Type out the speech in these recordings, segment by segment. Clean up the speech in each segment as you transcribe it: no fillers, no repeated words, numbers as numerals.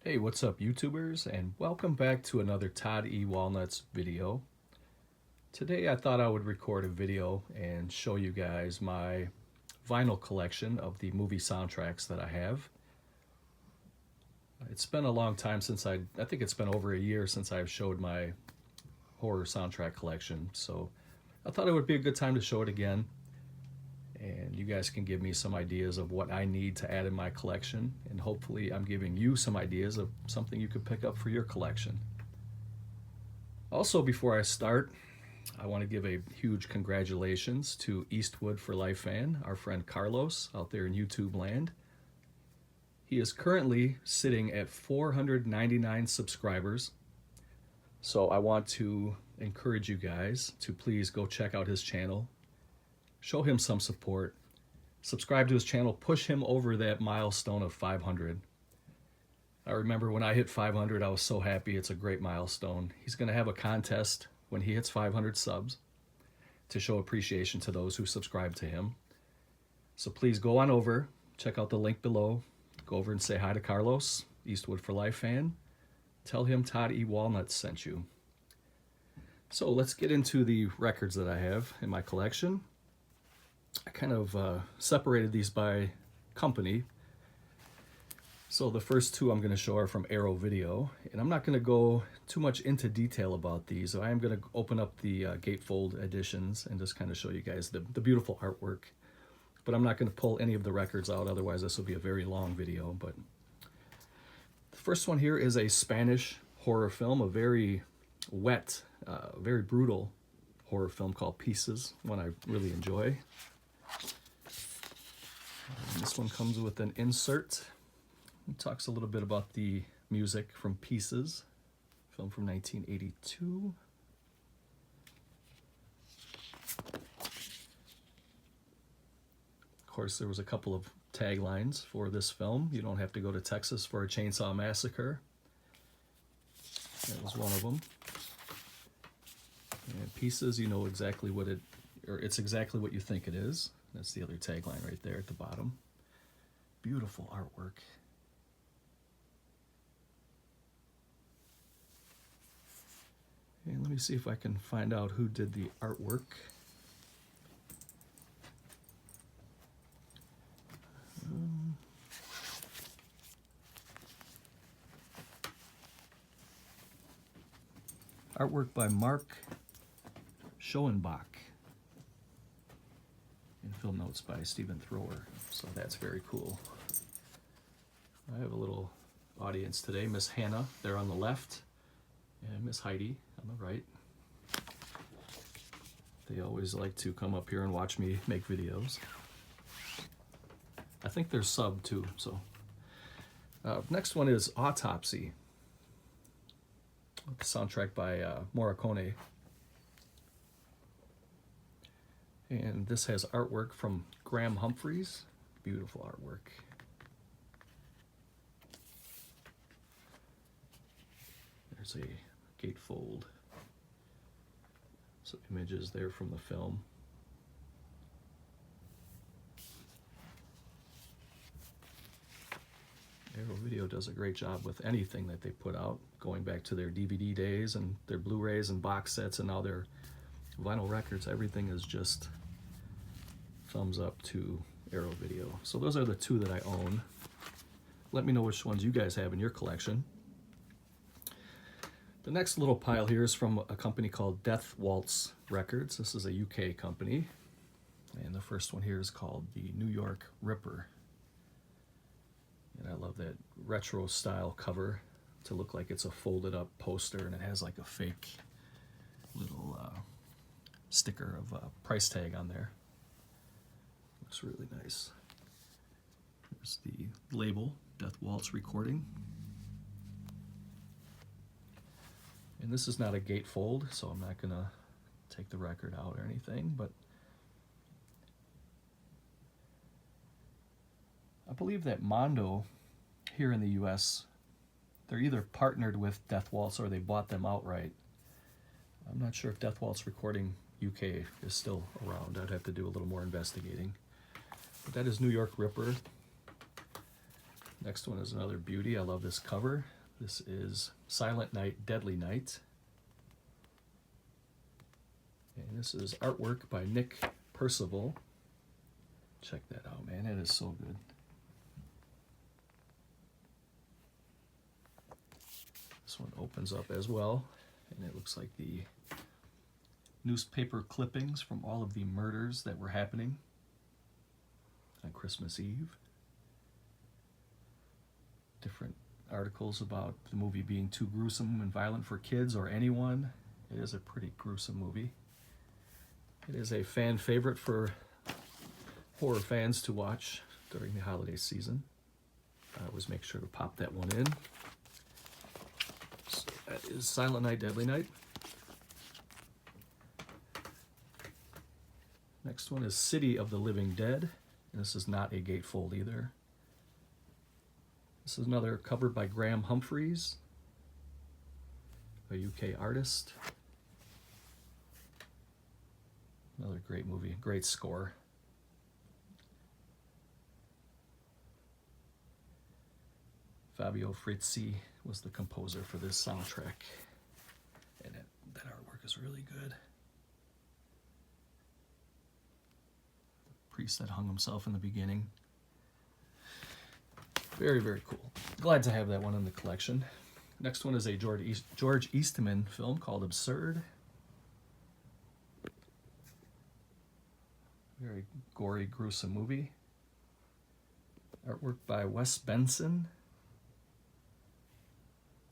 Hey, what's up YouTubers, and welcome back to another Todd E. Walnuts video. Today I thought I would record a video and show you guys my vinyl collection of the movie soundtracks that I have. It's been a long time since I think it's been over a year since I've showed my horror soundtrack collection, so I thought it would be a good time to show it again. And you guys can give me some ideas of what I need to add in my collection, and hopefully I'm giving you some ideas of something you could pick up for your collection. Also, before I start, I want to give a huge congratulations to Eastwood for Life fan, our friend Carlos out there in YouTube land. He is currently sitting at 499 subscribers, so I want to encourage you guys to please go check out his channel. Show him some support, subscribe to his channel, push him over that milestone of 500. I remember when I hit 500, I was so happy. It's a great milestone. He's going to have a contest when he hits 500 subs to show appreciation to those who subscribe to him. So please go on over, check out the link below, go over and say hi to Carlos, Eastwood for Life fan. Tell him Todd E. Walnuts sent you. So let's get into the records that I have in my collection. I kind of separated these by company. So the first two I'm going to show are from Arrow Video, and I'm not going to go too much into detail about these. I am going to open up the Gatefold editions and just kind of show you guys the beautiful artwork. But I'm not going to pull any of the records out, otherwise this will be a very long video. But the first one here is a Spanish horror film, a very wet, very brutal horror film called Pieces, one I really enjoy. And this one comes with an insert. It talks a little bit about the music from Pieces, film from 1982. Of course, there was a couple of taglines for this film. You don't have to go to Texas for a chainsaw massacre. That was one of them. And Pieces, you know exactly what it's exactly what you think it is. That's the other tagline right there at the bottom. Beautiful artwork. And let me see if I can find out who did the artwork. Artwork by Mark Schoenbach. And film notes by Stephen Thrower. So that's very cool. I have a little audience today. Miss Hannah there on the left, and Miss Heidi on the right. They always like to come up here and watch me make videos. I think they're subbed too. So next one is Autopsy. The soundtrack by Morricone. And this has artwork from Graham Humphreys. Beautiful artwork. There's a Gatefold. Some images there from the film. Arrow Video does a great job with anything that they put out, going back to their DVD days and their Blu-rays and box sets and now their vinyl records. Everything is just thumbs up to Arrow Video. So those are the two that I own. Let me know which ones you guys have in your collection. The next little pile here is from a company called Waltz Records. This is a UK company. And the first one here is called the New York Ripper. And I love that retro style cover to look like it's a folded up poster, and it has like a fake little sticker of a price tag on there. Looks really nice. There's the label, Waltz Recording. And this is not a gatefold, so I'm not gonna take the record out or anything, but I believe that Mondo here in the US, they're either partnered with Waltz or they bought them outright. I'm not sure if Waltz Recording UK is still around. I'd have to do a little more investigating. But that is New York Ripper. Next one is another beauty. I love this cover. This is Silent Night, Deadly Night. And this is artwork by Nick Percival. Check that out, man. It is so good. This one opens up as well, and it looks like the newspaper clippings from all of the murders that were happening on Christmas Eve. Different articles about the movie being too gruesome and violent for kids or anyone. It is a pretty gruesome movie. It is a fan favorite for horror fans to watch during the holiday season. I always make sure to pop that one in. So that is Silent Night, Deadly Night. Next one is City of the Living Dead. And this is not a gatefold either. This is another cover by Graham Humphreys, a UK artist. Another great movie, great score. Fabio Frizzi was the composer for this soundtrack. And that artwork is really good. The priest that hung himself in the beginning. Very, very cool. Glad to have that one in the collection. Next one is a George Eastman film called Absurd. Very gory, gruesome movie. Artwork by Wes Benson.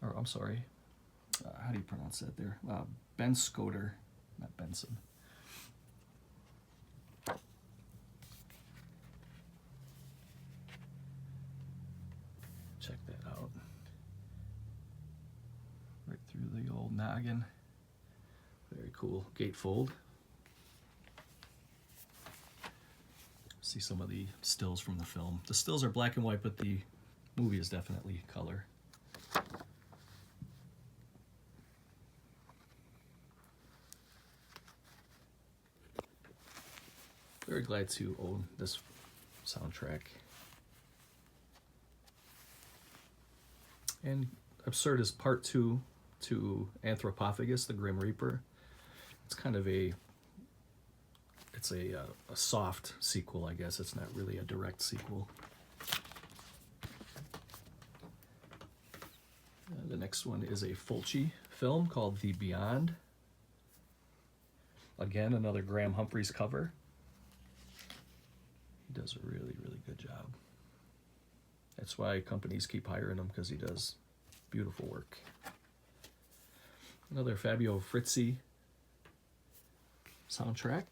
Or, I'm sorry. How do you pronounce that there? Ben Scoter, not Benson. Check that out. Right through the old noggin. Very cool. Gatefold. See some of the stills from the film. The stills are black and white, but the movie is definitely color. Very glad to own this soundtrack. And Absurd is part 2 to Anthropophagus, the Grim Reaper. It's kind of a soft sequel, I guess. It's not really a direct sequel. The next one is a Fulci film called The Beyond. Again, another Graham Humphreys cover. He does a really, really good job. That's why companies keep hiring him, because he does beautiful work. Another Fabio Frizzi soundtrack.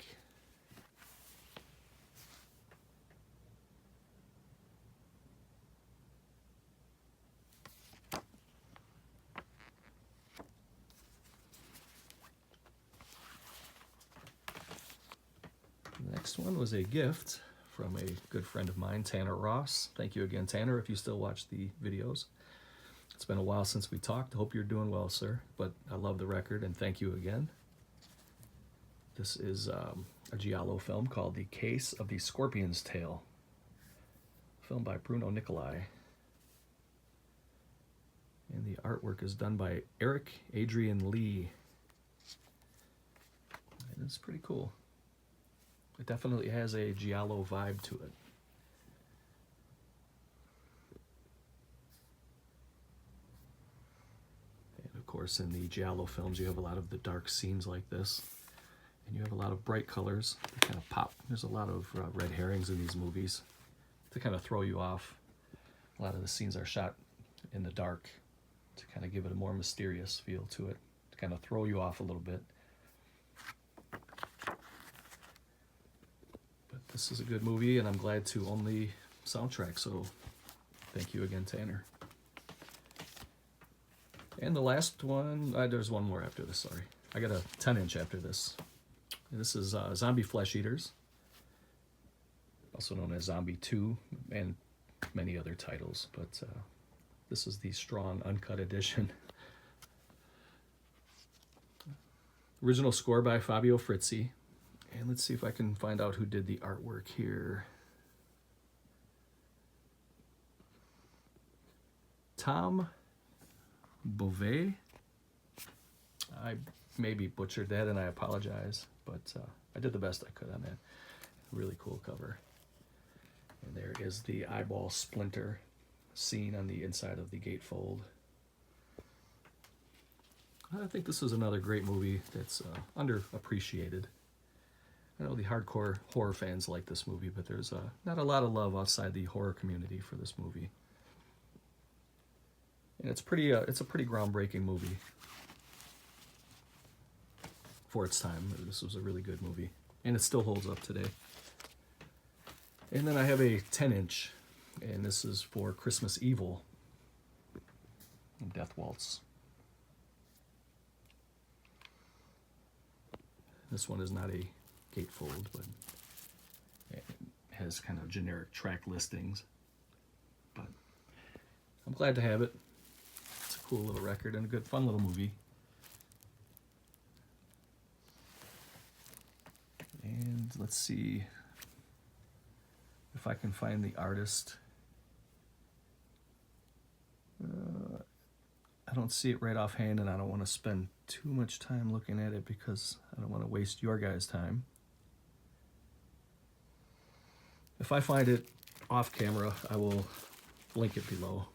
The next one was a gift from a good friend of mine, Tanner Ross. Thank you again, Tanner, if you still watch the videos. It's been a while since we talked. Hope you're doing well, sir. But I love the record, and thank you again. This is a Giallo film called The Case of the Scorpion's Tail. Filmed by Bruno Nicolai. And the artwork is done by Eric Adrian Lee. And it's pretty cool. It definitely has a Giallo vibe to it. And of course, in the Giallo films, you have a lot of the dark scenes like this. And you have a lot of bright colors that kind of pop. There's a lot of red herrings in these movies to kind of throw you off. A lot of the scenes are shot in the dark to kind of give it a more mysterious feel to it, to kind of throw you off a little bit. This is a good movie, and I'm glad to own the soundtrack, so thank you again, Tanner. And the last one, there's one more after this, sorry. I got a 10-inch after this. This is Zombie Flesh Eaters, also known as Zombie 2, and many other titles, but this is the strong uncut edition. Original score by Fabio Frizzi. And let's see if I can find out who did the artwork here. Tom Beauvais. I maybe butchered that and I apologize, but I did the best I could on that. Really cool cover. And there is the eyeball splinter scene on the inside of the gatefold. I think this is another great movie that's underappreciated. I know the hardcore horror fans like this movie, but there's not a lot of love outside the horror community for this movie. And it's a pretty groundbreaking movie for its time. This was a really good movie, and it still holds up today. And then I have a 10-inch, and this is for Christmas Evil, Death Waltz. This one is not a gatefold, but it has kind of generic track listings. But I'm glad to have it. It's a cool little record and a good, fun little movie. And let's see if I can find the artist. I don't see it right offhand, and I don't want to spend too much time looking at it because I don't want to waste your guys' time. If I find it off camera, I will link it below.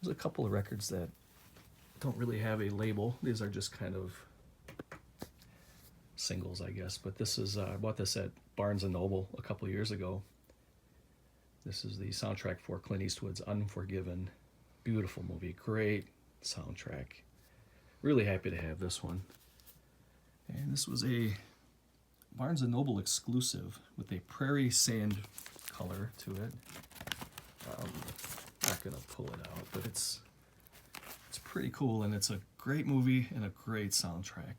There's a couple of records that don't really have a label. These are just kind of singles, I guess. But this is, I bought this at Barnes & Noble a couple of years ago. This is the soundtrack for Clint Eastwood's Unforgiven. Beautiful movie, great soundtrack. Really happy to have this one. And this was a Barnes & Noble exclusive with a prairie sand color to it. Not gonna pull it out, but it's pretty cool, and it's a great movie and a great soundtrack.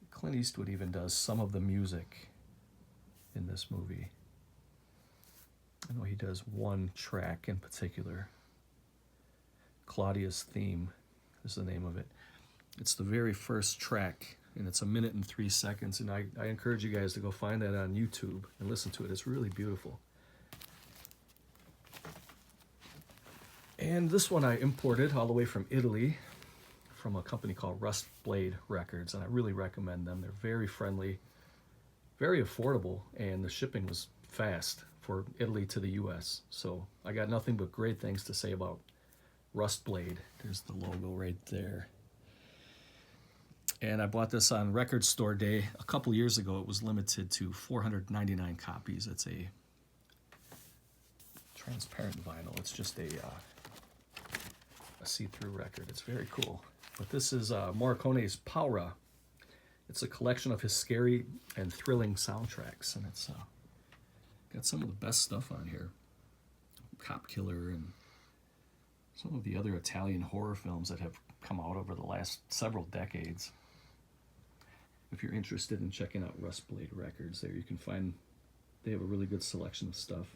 Clint Eastwood even does some of the music in this movie. I know he does one track in particular. Claudia's Theme is the name of it. It's the very first track, and it's 1 minute and 3 seconds, and I encourage you guys to go find that on YouTube and listen to it. It's really beautiful. And this one I imported all the way from Italy from a company called RustBlade Records, and I really recommend them. They're very friendly, very affordable, and the shipping was fast for Italy to the US. So I got nothing but great things to say about RustBlade. There's the logo right there. And I bought this on Record Store Day a couple years ago. It was limited to 499 copies. It's a transparent vinyl. It's just a see-through record. It's very cool. But this is Morricone's Paura. It's a collection of his scary and thrilling soundtracks, and it's got some of the best stuff on here. Cop Killer and some of the other Italian horror films that have come out over the last several decades. If you're interested in checking out RustBlade Records, there you can find, they have a really good selection of stuff.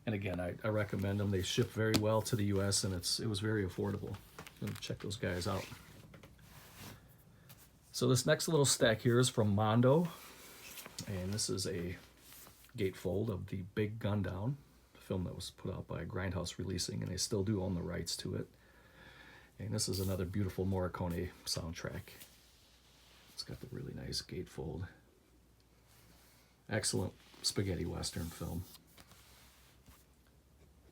And again, I recommend them. They ship very well to the US, and it was very affordable. Check those guys out. So this next little stack here is from Mondo, and this is a gatefold of the Big Gun Down, a film that was put out by Grindhouse Releasing, and they still do own the rights to it. And this is another beautiful Morricone soundtrack. It's got the really nice gatefold. Excellent spaghetti western film.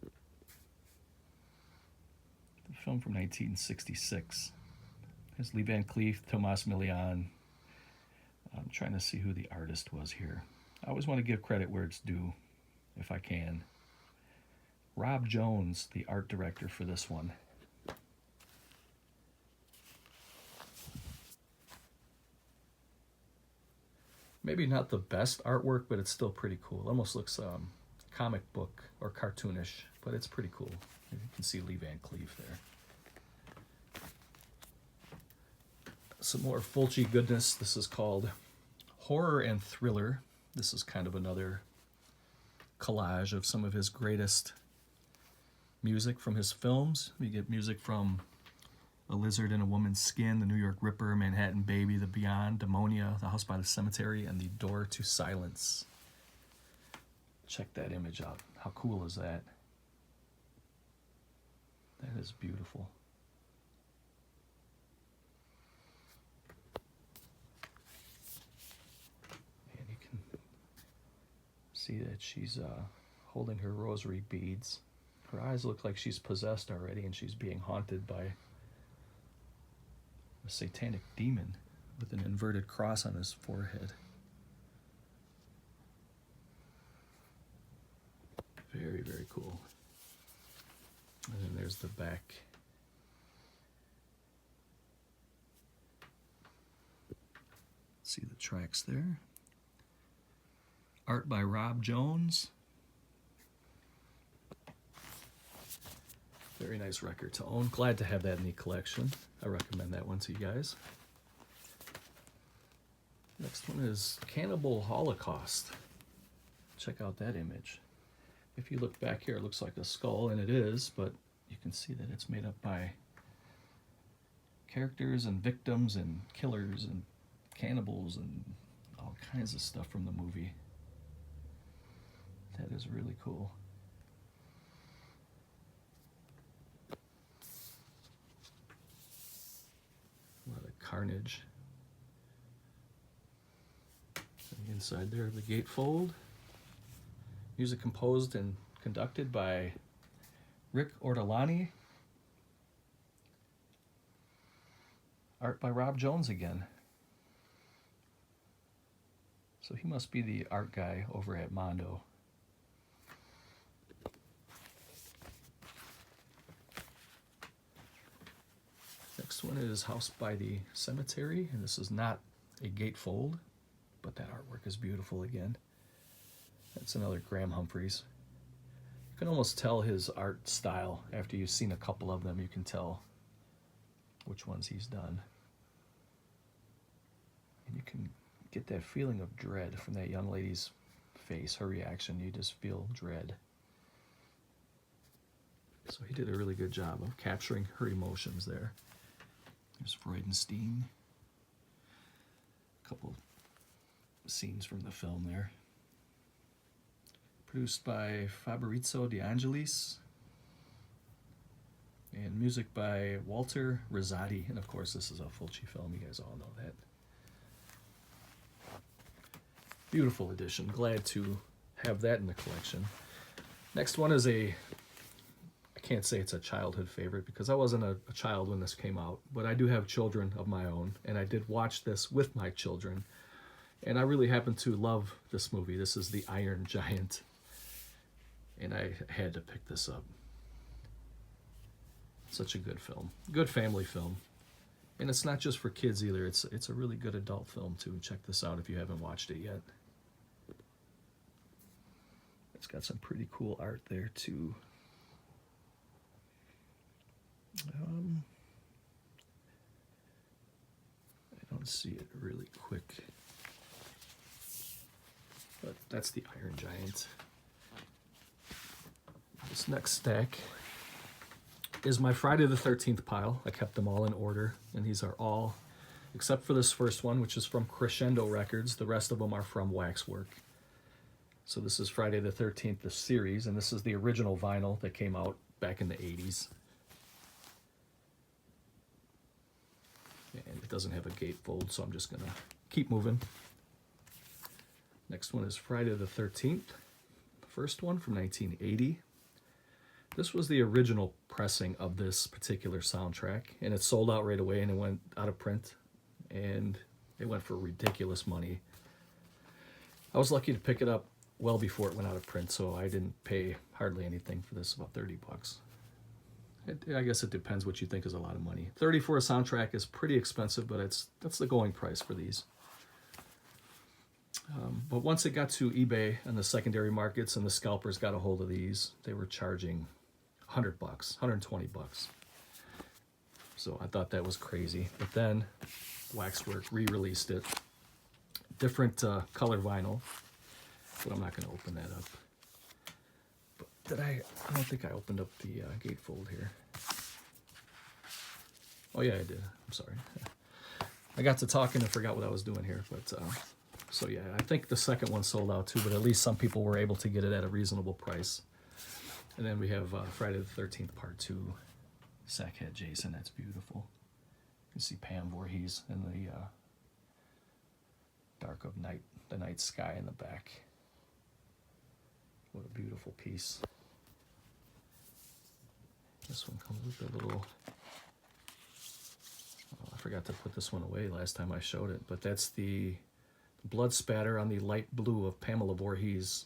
The film from 1966. There's Lee Van Cleef, Tomas Milian. I'm trying to see who the artist was here. I always want to give credit where it's due, if I can. Rob Jones, the art director for this one. Maybe not the best artwork, but it's still pretty cool. It almost looks comic book or cartoonish, but it's pretty cool. You can see Lee Van Cleef there. Some more Fulci goodness. This is called Horror and Thriller. This is kind of another collage of some of his greatest music from his films. We get music from A Lizard in a Woman's Skin, The New York Ripper, Manhattan Baby, The Beyond, Demonia, The House by the Cemetery, and The Door to Silence. Check that image out. How cool is that? That is beautiful. And you can see that she's holding her rosary beads. Her eyes look like she's possessed already, and she's being haunted by a satanic demon with an inverted cross on his forehead. Very, very cool. And then there's the back. See the tracks there. Art by Rob Jones. Very nice record to own. Glad to have that in the collection. I recommend that one to you guys. Next one is Cannibal Holocaust. Check out that image. If you look back here, it looks like a skull, and it is, but you can see that it's made up by characters and victims and killers and cannibals and all kinds of stuff from the movie. That is really cool. A lot of carnage. And the inside there of the gatefold. Music composed and conducted by Rick Ortolani. Art by Rob Jones again. So he must be the art guy over at Mondo. Next one is House by the Cemetery, and this is not a gatefold, but that artwork is beautiful again. That's another Graham Humphreys. You can almost tell his art style. After you've seen a couple of them, you can tell which ones he's done. And you can get that feeling of dread from that young lady's face, her reaction. You just feel dread. So he did a really good job of capturing her emotions there. There's Freudenstein. A couple scenes from the film there. Produced by Fabrizio De Angelis. And music by Walter Rizzati. And of course, this is a Fulci film. You guys all know that. Beautiful edition. Glad to have that in the collection. Next one is I can't say it's a childhood favorite because I wasn't a child when this came out, but I do have children of my own, and I did watch this with my children, and I really happen to love this movie. This is The Iron Giant, and I had to pick this up. Such a good film. Good family film. And it's not just for kids either. It's a really good adult film too. Check this out if you haven't watched it yet. It's got some pretty cool art there too. I don't see it really quick. But that's The Iron Giant. This next stack is my Friday the 13th pile. I kept them all in order, and these are all, except for this first one, which is from Crescendo Records. The rest of them are from Waxwork. So this is Friday the 13th, the series, and this is the original vinyl that came out back in the 80s. And it doesn't have a gatefold, so I'm just going to keep moving. Next one is Friday the 13th, the first one from 1980. This was the original pressing of this particular soundtrack, and it sold out right away, and it went out of print, and it went for ridiculous money. I was lucky to pick it up well before it went out of print, so I didn't pay hardly anything for this, about 30 bucks. I guess it depends what you think is a lot of money. 30 for a soundtrack is pretty expensive, but that's the going price for these. But once it got to eBay and the secondary markets and the scalpers got a hold of these, they were charging 100 bucks, 120 bucks. So I thought that was crazy. But then Waxwork re-released it. Different color vinyl, but I'm not going to open that up. But I don't think I opened up the gatefold here. Oh yeah, I did. I'm sorry. I got to talking and forgot what I was doing here. But so yeah, I think the second one sold out too, but at least some people were able to get it at a reasonable price. And then we have Friday the 13th Part 2. Sackhead Jason, that's beautiful. You can see Pam Voorhees in the dark of night, the night sky in the back. What a beautiful piece. This one comes with a little, oh, I forgot to put this one away last time I showed it, but that's the blood spatter on the light blue of Pamela Voorhees'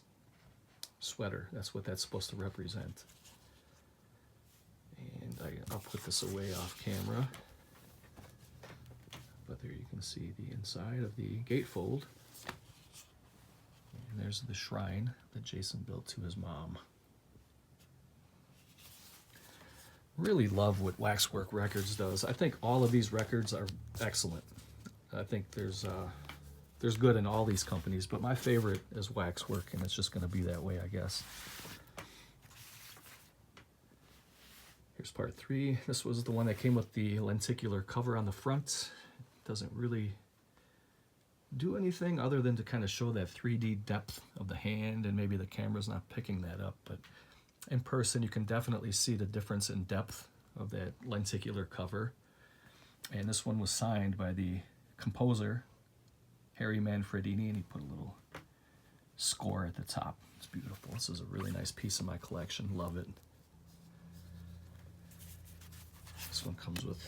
sweater. That's what that's supposed to represent. And I'll put this away off camera. But there you can see the inside of the gatefold. And there's the shrine that Jason built to his mom. Really love what Waxwork Records does. I think all of these records are excellent. I think there's good in all these companies, but my favorite is Waxwork, and it's just going to be that way, I guess. Here's part 3. This was the one that came with the lenticular cover on the front. It doesn't really do anything other than to kind of show that 3D depth of the hand, and maybe the camera's not picking that up, but in person you can definitely see the difference in depth of that lenticular cover. And this one was signed by the composer, Harry Manfredini, and he put a little score at the top. It's beautiful. This is a really nice piece of my collection. Love it. This one comes with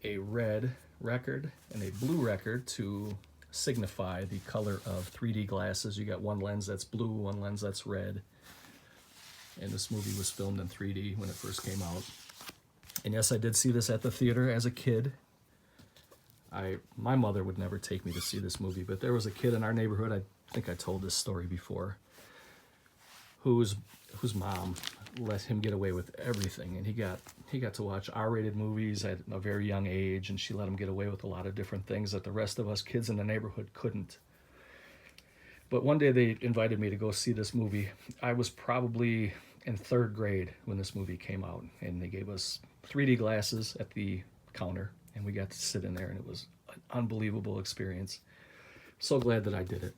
a red record and a blue record to signify the color of 3D glasses. You got one lens that's blue, one lens that's red. And this movie was filmed in 3D when it first came out. And yes, I did see this at the theater as a kid. My mother would never take me to see this movie, but there was a kid in our neighborhood, I think I told this story before, whose mom let him get away with everything, and he got to watch R-rated movies at a very young age, and she let him get away with a lot of different things that the rest of us kids in the neighborhood couldn't. But one day they invited me to go see this movie. I was probably in 3rd grade when this movie came out, and they gave us 3D glasses at the counter, and we got to sit in there, and it was an unbelievable experience. So glad that I did it.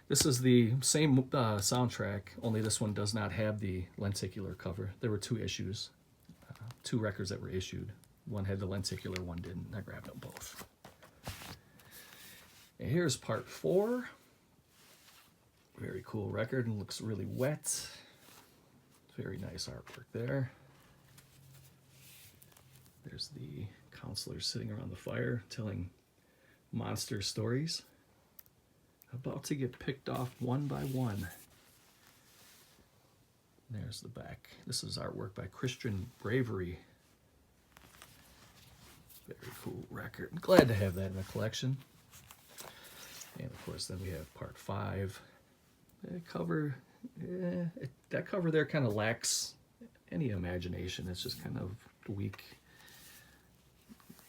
This is the same soundtrack, only this one does not have the lenticular cover. There were 2 issues, 2 records that were issued. One had the lenticular, one didn't. I grabbed them both. And here's part 4. Very cool record, and looks really wet. Very nice artwork there. There's the counselors sitting around the fire telling monster stories, about to get picked off one by one. There's the back. This is artwork by Christian Bravery. Very cool record. I'm glad to have that in the collection. And of course, then we have part 5. That cover, that cover there kind of lacks any imagination. It's just kind of weak.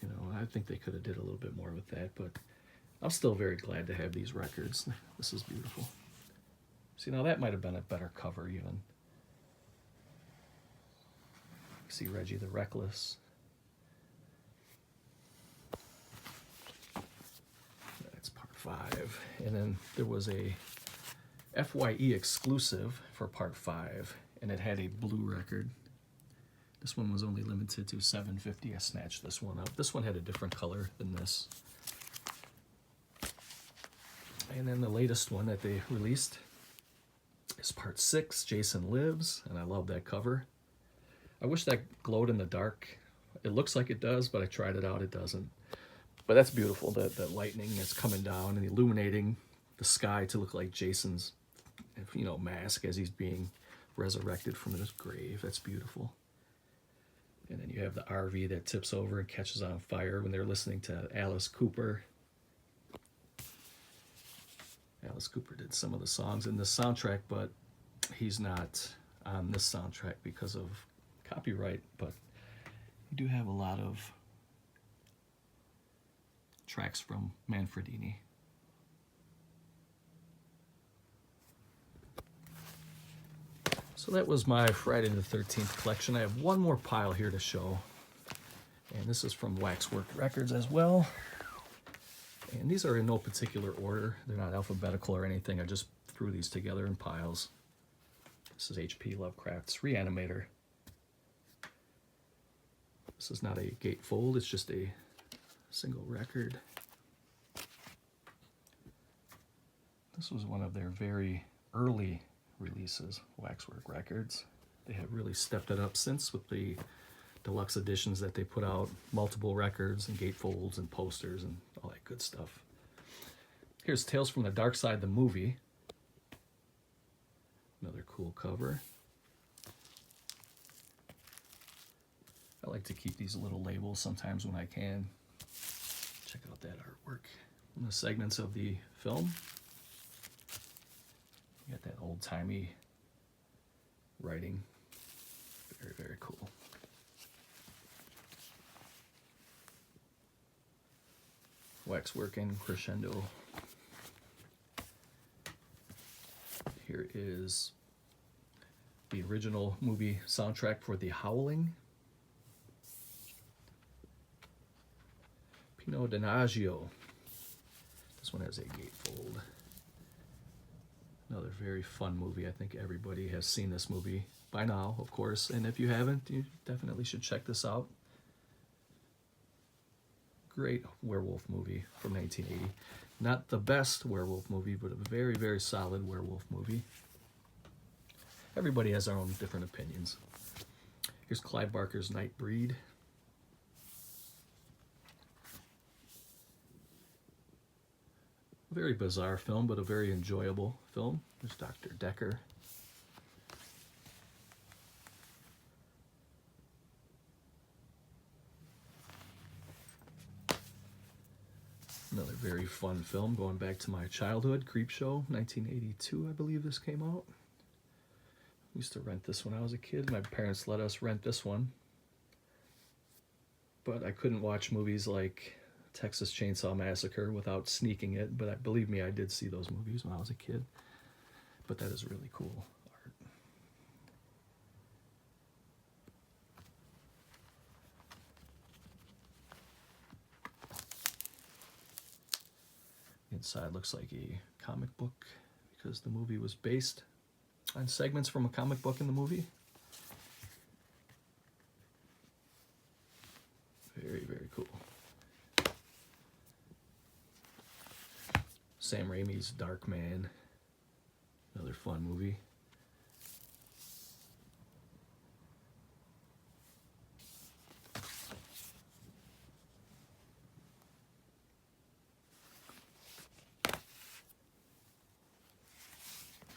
You know, I think they could have did a little bit more with that, but I'm still very glad to have these records. This is beautiful. See, now that might have been a better cover even. See Reggie the Reckless. That's part 5. And then there was a FYE exclusive for part 5, and it had a blue record. This one was only limited to $7.50. I snatched this one up. This one had a different color than this. And then the latest one that they released is part 6, Jason Lives, and I love that cover. I wish that glowed in the dark. It looks like it does, but I tried it out, it doesn't. But that's beautiful, that lightning that's coming down and illuminating the sky to look like Jason's, you know, mask as he's being resurrected from his grave. That's beautiful. And then you have the RV that tips over and catches on fire when they're listening to Alice Cooper. Alice Cooper did some of the songs in this soundtrack, but he's not on this soundtrack because of copyright. But you do have a lot of tracks from Manfredini. So that was my Friday the 13th collection. I have one more pile here to show. And this is from Waxwork Records as well. And these are in no particular order. They're not alphabetical or anything. I just threw these together in piles. This is H.P. Lovecraft's Reanimator. This is not a gatefold, it's just a single record. This was one of their very early releases, Waxwork Records. They have really stepped it up since with the deluxe editions that they put out, multiple records and gatefolds and posters and all that good stuff. Here's Tales from the Dark Side, the movie. Another cool cover. I like to keep these little labels sometimes when I can. Check out that artwork. And the segments of the film. You got that old-timey writing. Very, very cool. Waxwork and Crescendo. Here is the original movie soundtrack for The Howling. Pino Donaggio. This one has a gatefold. Another very fun movie. I think everybody has seen this movie by now, of course. And if you haven't, you definitely should check this out. Great werewolf movie from 1980. Not the best werewolf movie, but a very, very solid werewolf movie. Everybody has their own different opinions. Here's Clive Barker's Nightbreed. A very bizarre film, but a very enjoyable film. There's Dr. Decker. Another very fun film going back to my childhood, Creepshow, 1982, I believe this came out. I used to rent this when I was a kid. My parents let us rent this one. But I couldn't watch movies like Texas Chainsaw Massacre without sneaking it, but believe me, I did see those movies when I was a kid. But that is really cool art. Inside looks like a comic book because the movie was based on segments from a comic book in the movie. Very, very cool. Sam Raimi's Darkman, another fun movie.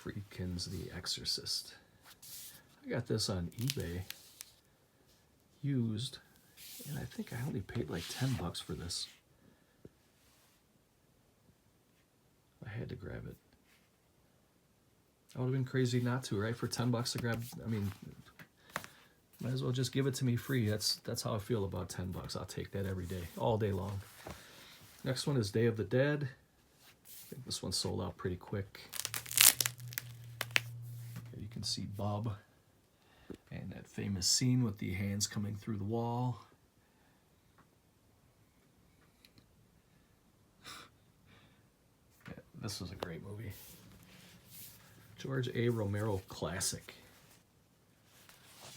Friedkin's The Exorcist. I got this on eBay, used, and I think I only paid like $10 for this. I had to grab it. I would have been crazy not to, right? For $10 to grab, I mean, might as well just give it to me free. That's how I feel about $10. I'll take that every day, all day long. Next one is Day of the Dead. I think this one sold out pretty quick. You can see Bob and that famous scene with the hands coming through the wall. This was a great movie. George A. Romero classic.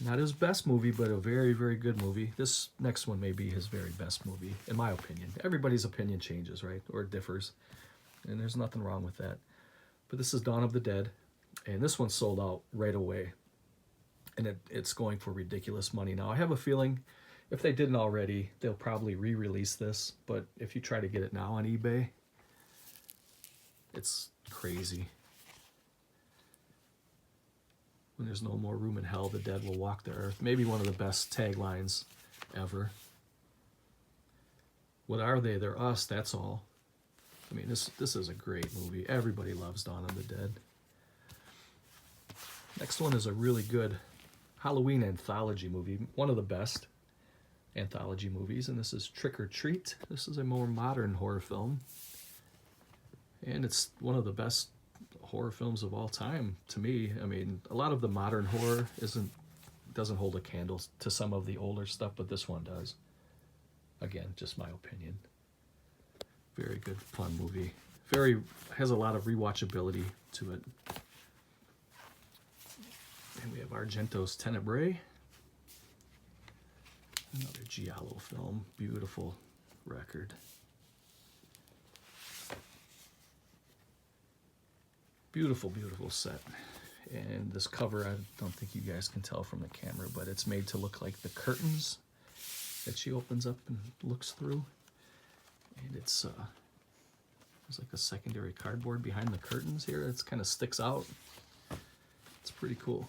Not his best movie, but a very, very good movie. This next one may be his very best movie, in my opinion. Everybody's opinion changes, right? Or differs. And there's nothing wrong with that. But this is Dawn of the Dead. And this one sold out right away. And it's going for ridiculous money now. I have a feeling if they didn't already, they'll probably re-release this. But if you try to get it now on eBay, it's crazy. When there's no more room in hell, the dead will walk the earth. Maybe one of the best taglines ever. What are they? They're us, that's all. I mean, this is a great movie. Everybody loves Dawn of the Dead. Next one is a really good Halloween anthology movie. One of the best anthology movies, and this is Trick or Treat. This is a more modern horror film. And it's one of the best horror films of all time to me. I mean, a lot of the modern horror doesn't hold a candle to some of the older stuff, but this one does. Again, just my opinion. Very good, fun movie. Has a lot of rewatchability to it. And we have Argento's Tenebrae. Another Giallo film. Beautiful record. Beautiful, beautiful set. And this cover, I don't think you guys can tell from the camera, but it's made to look like the curtains that she opens up and looks through. And it's there's like a secondary cardboard behind the curtains here. It kind of sticks out. It's pretty cool.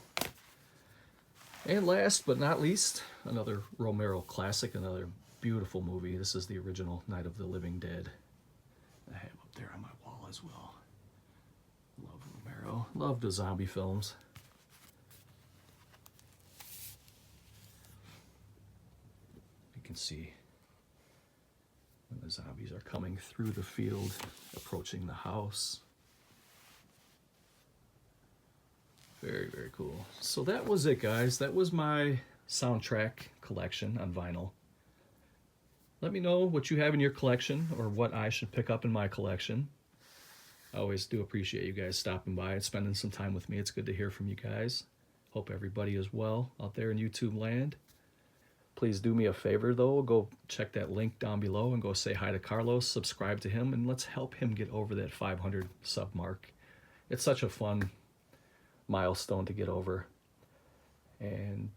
And last but not least, another Romero classic, another beautiful movie. This is the original Night of the Living Dead. I have up there on my wall as well. Love Romero. Love the zombie films. You can see when the zombies are coming through the field, approaching the house. Very, very cool. So that was it, guys. That was my soundtrack collection on vinyl. Let me know what you have in your collection or what I should pick up in my collection. I always do appreciate you guys stopping by and spending some time with me. It's good to hear from you guys. Hope everybody is well out there in YouTube land. Please do me a favor, though. Go check that link down below and go say hi to Carlos, subscribe to him, and let's help him get over that 500 sub mark. It's such a fun milestone to get over. And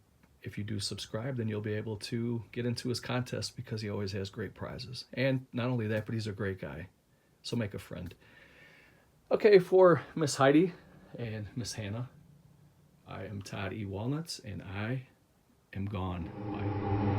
if you do subscribe, then you'll be able to get into his contest because he always has great prizes. And not only that, but he's a great guy. So make a friend. Okay, for Miss Heidi and Miss Hannah, I am Todd E. Walnuts, and I am gone. Bye.